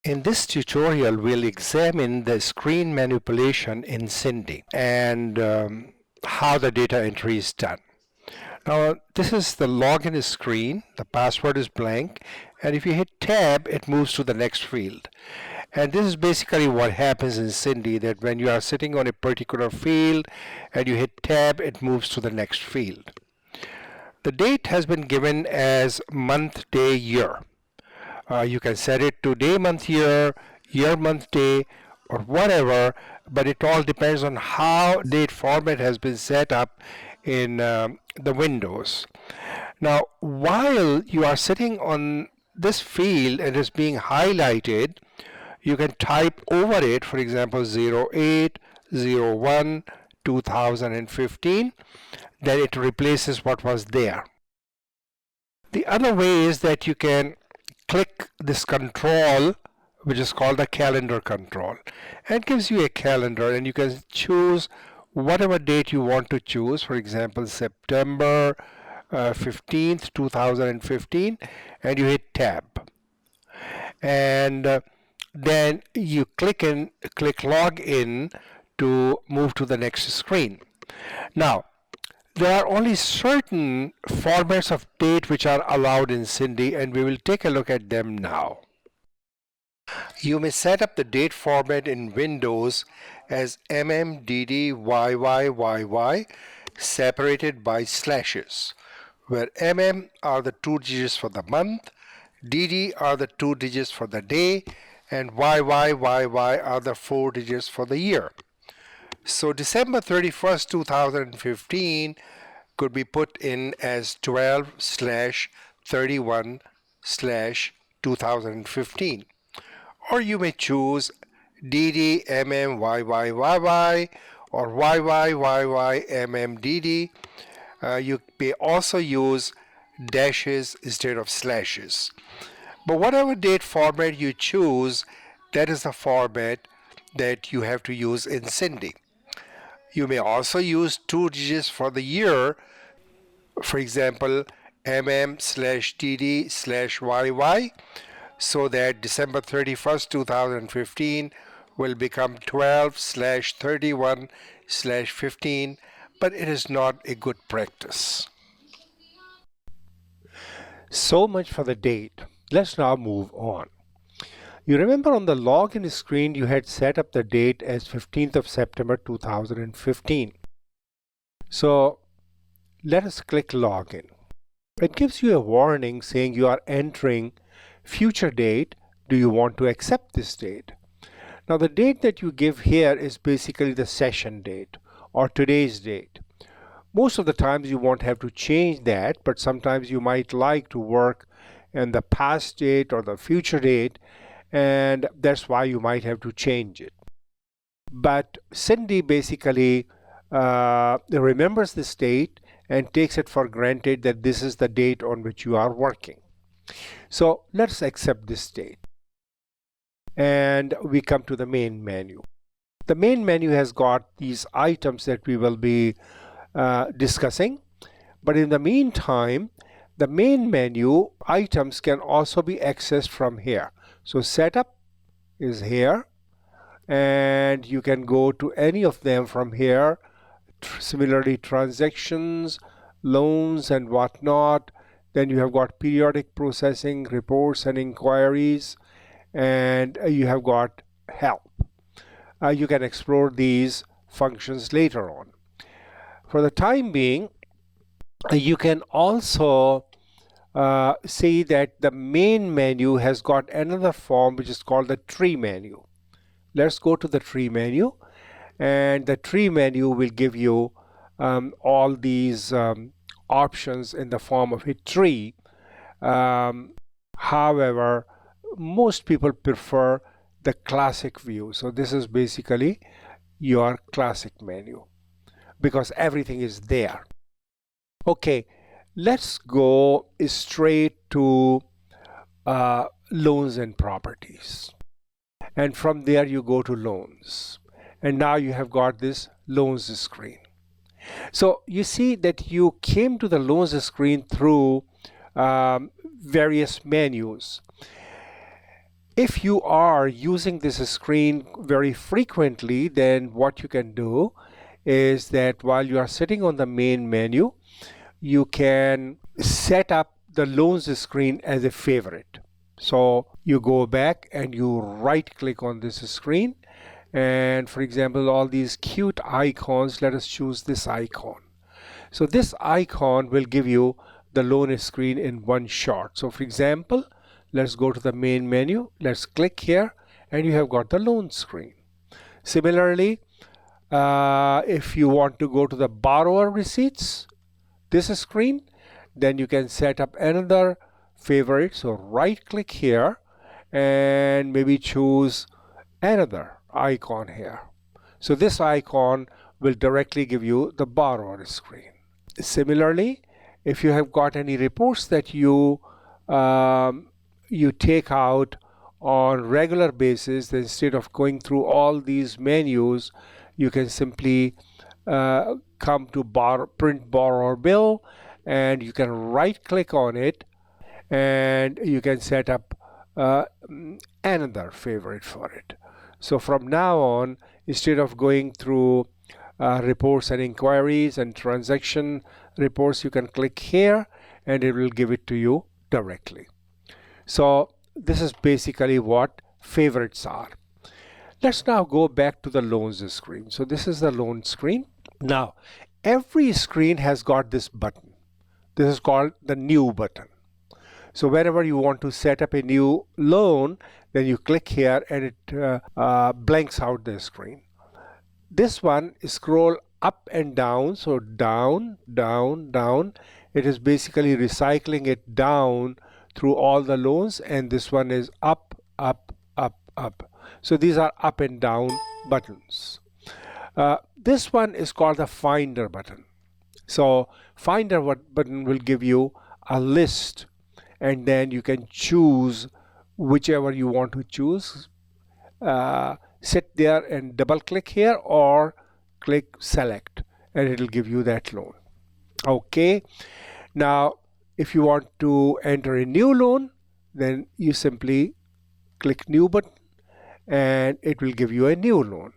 In this tutorial, we'll examine the screen manipulation in Cindy and how the data entry is done. Now, this is the login screen. The password is blank. And if you hit tab, it moves to the next field. And this is basically what happens in Cindy, that when you are sitting on a particular field and you hit tab, it moves to the next field. The date has been given as month, day, year. You can set it to day, month, year, year, month, day, or whatever, but it all depends on how date format has been set up in the Windows. Now, while you are sitting on this field and it's being highlighted, you can type over it, for example, 0801 2015, then it replaces what was there. The other way is that you can click this control, which is called the calendar control, and it gives you a calendar, and you can choose whatever date you want to choose. For example, September 15th 2015, and you hit tab, and then you click login to move to the next screen. Now, there are only certain formats of date which are allowed in Cindy, and we will take a look at them now. You may set up the date format in Windows as MMDDYYYY separated by slashes, where MM are the 2 digits for the month, DD are the 2 digits for the day, and YYYY are the 4 digits for the year. So December 31st 2015 could be put in as 12/31/2015, or you may choose DDMMYYYY or YYYYMMDD. You may also use dashes instead of slashes. But whatever date format you choose, that is the format that you have to use in Cindy. You may also use 2 digits for the year, for example, MM/DD/YY, so that December 31st 2015 will become 12/31/15, but it is not a good practice. So much for the date. Let's now move on. You remember on the login screen you had set up the date as 15th of September 2015. So let us click login. It gives you a warning saying you are entering future date. Do you want to accept this date? Now the date that you give here is basically the session date or today's date. Most of the times you won't have to change that, but sometimes you might like to work in the past date or the future date, and that's why you might have to change it. But Cindy basically remembers this date and takes it for granted that this is the date on which you are working. So let's accept this date. And we come to the main menu. The main menu has got these items that we will be discussing. But in the meantime, the main menu items can also be accessed from here. So setup is here, and you can go to any of them from here. Similarly, transactions, loans, and whatnot. Then you have got periodic processing, reports and inquiries, and you have got help. You can explore these functions later on. For the time being, you can also see that the main menu has got another form which is called the tree menu. Let's go to the tree menu, and the tree menu will give you all these options in the form of a tree. However, most people prefer the classic view. So this is basically your classic menu because everything is there. Okay, let's go straight to loans and properties. And from there you go to loans. And now you have got this loans screen. So you see that you came to the loans screen through various menus. If you are using this screen very frequently, then what you can do is that while you are sitting on the main menu, you can set up the loans screen as a favorite. So you go back and you right click on this screen, and for example, all these cute icons, let us choose this icon. So this icon will give you the loan screen in one shot. So for example, let's go to the main menu, let's click here, and you have got the loan screen. Similarly, if you want to go to the borrower receipts, this screen, then you can set up another favorite. So right click here and maybe choose another icon here. So this icon will directly give you the borrower screen. Similarly, if you have got any reports that you take out on regular basis, then instead of going through all these menus, you can simply come to print borrower bill, and you can right click on it and you can set up another favorite for it. So from now on, instead of going through reports and inquiries and transaction reports, you can click here and it will give it to you directly. So this is basically what favorites are. Let's now go back to the loans screen. So this is the loan screen. Now, every screen has got this button. This is called the new button. So whenever you want to set up a new loan, then you click here and it blanks out the screen. This one is scroll up and down. So down, down, down. It is basically recycling it down through all the loans, and this one is up, up, up, up. So these are up and down buttons. This one is called the Finder button. So Finder button will give you a list, and then you can choose whichever you want to choose. Sit there and double click here or click select, and it will give you that loan. Okay. Now, if you want to enter a new loan, then you simply click new button and it will give you a new loan.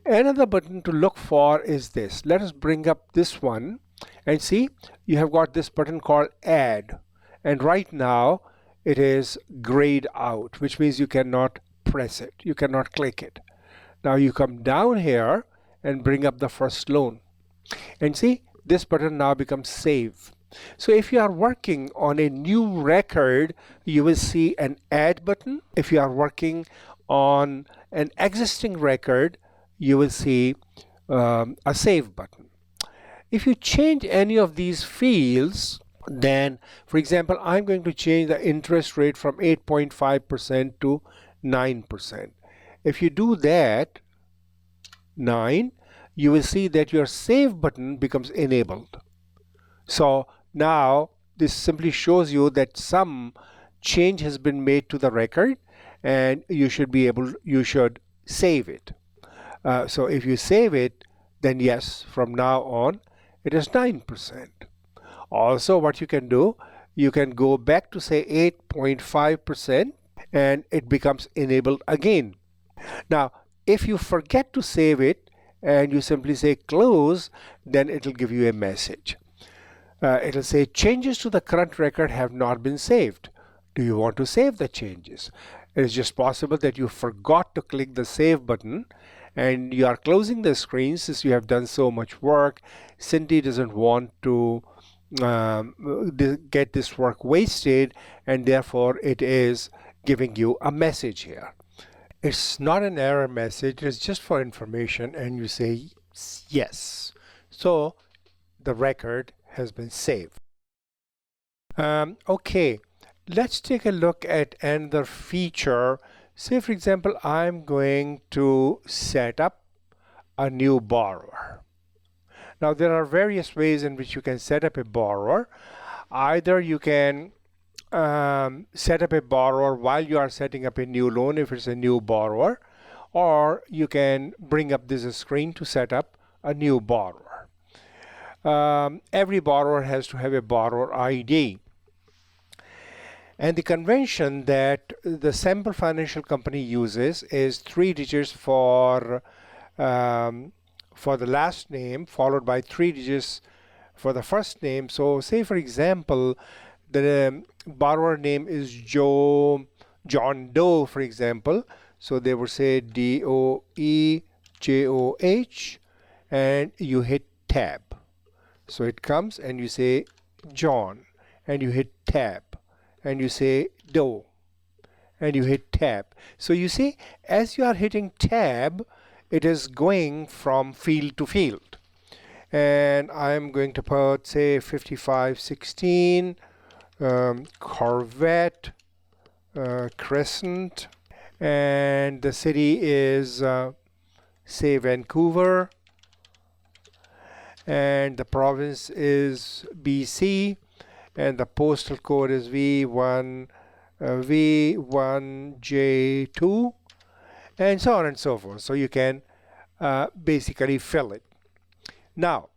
Another button to look for is this. Let us bring up this one and see, you have got this button called add, and right now it is grayed out, which means you cannot press it, you cannot click it. Now you come down here and bring up the first loan, and see, this button now becomes save. So if you are working on a new record, you will see an add button. If you are working on an existing record, you will see a save button. If you change any of these fields, then for example, I'm going to change the interest rate from 8.5% to 9%. If you do that, 9, you will see that your save button becomes enabled. So now this simply shows you that some change has been made to the record, and you should save it. So if you save it, then yes, from now on it is 9%. Also, what you can do, you can go back to say 8.5% and it becomes enabled again. Now if you forget to save it and you simply say close, then it will give you a message. It will say changes to the current record have not been saved. Do you want to save the changes? It is just possible that you forgot to click the save button and you are closing the screen since you have done so much work. Cindy doesn't want to get this work wasted, and therefore it is giving you a message here. It's not an error message, it's just for information, and you say yes. So the record has been saved. Okay, let's take a look at another feature. Say for example, I'm going to set up a new borrower. Now there are various ways in which you can set up a borrower. Either you can set up a borrower while you are setting up a new loan if it's a new borrower, or you can bring up this screen to set up a new borrower. Every borrower has to have a borrower ID. And the convention that the sample financial company uses is 3 digits for the last name, followed by 3 digits for the first name. So say for example, the borrower name is John Doe, for example. So they would say DOEJOH, and you hit tab. So it comes and you say John, and you hit tab, and you say Doe, and you hit tab. So you see, as you are hitting tab, it is going from field to field. And I'm going to put, say, 5516 Corvette Crescent, and the city is say Vancouver, and the province is BC, and the postal code is V1J2, and so on and so forth. So you can basically fill it. Now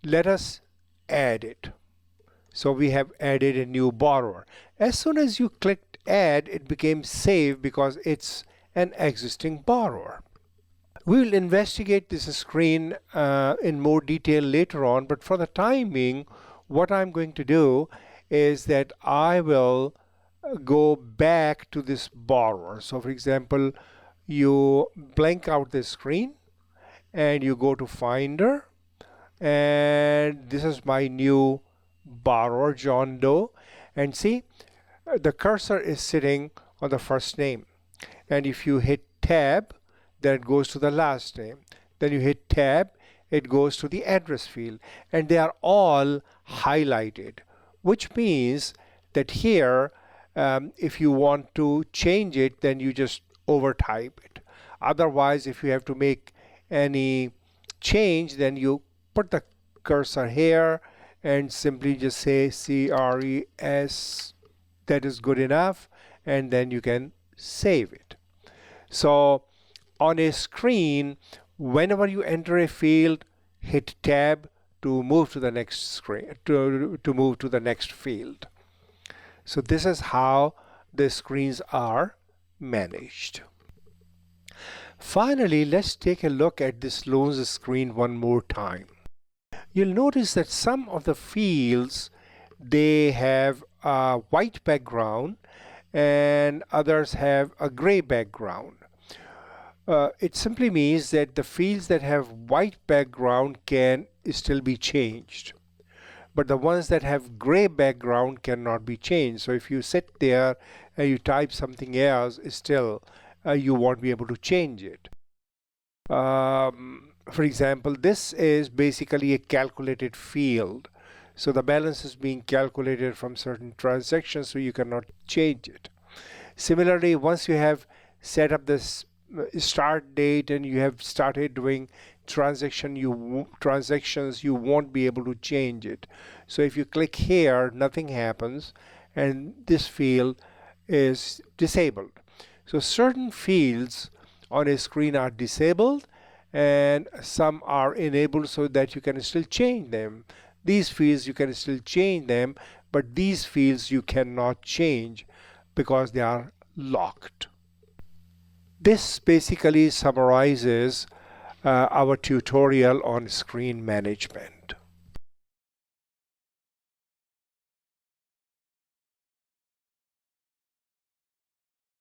let us add it. So we have added a new borrower. As soon as you clicked add, it became save because it's an existing borrower. We will investigate this screen in more detail later on, but for the time being, what I'm going to do is that I will go back to this borrower. So for example, you blank out the screen and you go to Finder, and this is my new borrower, John Doe, and see, the cursor is sitting on the first name, and if you hit tab, then it goes to the last name. Then you hit tab, it goes to the address field, and they are all highlighted, which means that here if you want to change it, then you just overtype it. Otherwise, if you have to make any change, then you put the cursor here and simply just say CRES. That is good enough, and then you can save it. So on a screen, whenever you enter a field, hit tab to move to the next screen, to move to the next field. So this is how the screens are managed. Finally, let's take a look at this loans screen one more time. You'll notice that some of the fields, they have a white background and others have a gray background. It simply means that the fields that have white background can still be changed, but the ones that have gray background cannot be changed. So if you sit there and you type something else, still you won't be able to change it. For example, this is basically a calculated field. So the balance is being calculated from certain transactions, so you cannot change it. Similarly, once you have set up this start date and you have started doing transactions, you won't be able to change it. So if you click here, nothing happens, and this field is disabled. So certain fields on a screen are disabled and some are enabled so that you can still change them. These fields you can still change them, but these fields you cannot change because they are locked. This basically summarizes our tutorial on screen management.